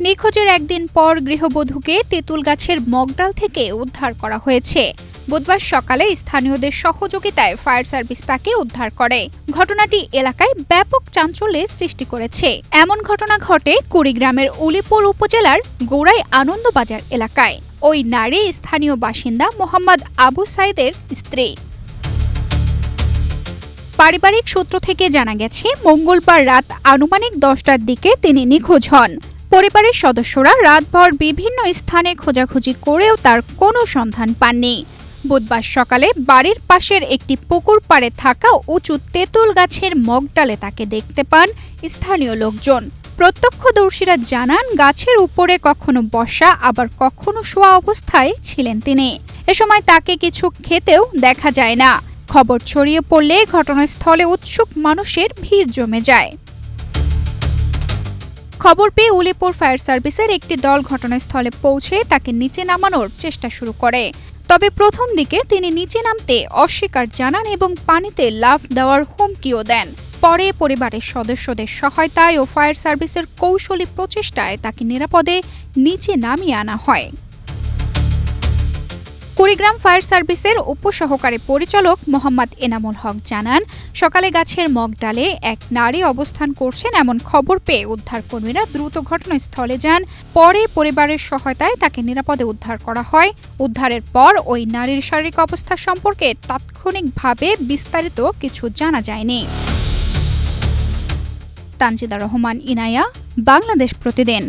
নিখোঁজের একদিন পর গৃহবধূকে তেঁতুল গাছের মগডাল থেকে উদ্ধার করা হয়েছে। বুধবার সকালে স্থানীয়দের সহযোগিতায় ফায়ার সার্ভিস তাকে উদ্ধার করে। ঘটনাটি এলাকায় ব্যাপক চাঞ্চল্যের সৃষ্টি করেছে। এমন ঘটনা ঘটে কুড়িগ্রামের উলিপুর উপজেলার গৌড়াই আনন্দবাজার এলাকায়। ওই নারী স্থানীয় বাসিন্দা মোহাম্মদ আবু সাইদের স্ত্রী। পারিবারিক সূত্র থেকে জানা গেছে, মঙ্গলবার রাত আনুমানিক 10টার দিকে তিনি নিখোঁজ হন। পরিবারের সদস্যরা রাতভর বিভিন্ন স্থানে খোঁজাখুঁজি করেও তার কোনো সন্ধান পাননি। বুধবার সকালে বাড়ির পাশের একটি পুকুর পাড়ে থাকা উঁচু তেঁতুল গাছের মগডালে তাকে দেখতে পান স্থানীয় লোকজন। প্রত্যক্ষদর্শীরা জানান, গাছের উপরে কখনো বসা আবার কখনো শোয়া অবস্থায় ছিলেন তিনি। এ সময় তাকে কিছু খেতেও দেখা যায় না। খবর ছড়িয়ে পড়লে ঘটনাস্থলে উৎসুক মানুষের ভিড় জমে যায়। খবর পেয়ে উলিপুর ফায়ার সার্ভিসের একটি দল ঘটনাস্থলে পৌঁছে তাকে নিচে নামানোর চেষ্টা শুরু করে। তবে প্রথম দিকে তিনি নিচে নামতে অস্বীকার জানান এবং পানিতে লাফ দেওয়ার হুমকিও দেন। পরে পরিবারের সদস্যদের সহায়তায় ও ফায়ার সার্ভিসের কৌশলী প্রচেষ্টায় তাকে নিরাপদে নিচে নামিয়ে আনা হয়। কুড়িগ্রাম ফায়ার সার্ভিসের উপসহকারী পরিচালক মোহাম্মদ এনামুল হক জানান, সকালে গাছের মগডালে এক নারী অবস্থান করছেন এমন খবর পেয়ে উদ্ধারকর্মীরা দ্রুত ঘটনাস্থলে যান। পরে পরিবারের সহায়তায় তাকে নিরাপদে উদ্ধার করা হয়। উদ্ধারের পর ওই নারীর শারীরিক অবস্থা সম্পর্কে তাৎক্ষণিকভাবে বিস্তারিত কিছু জানা যায়নি। তানজিদা রহমান, ইনায়া, বাংলাদেশ প্রতিদিন।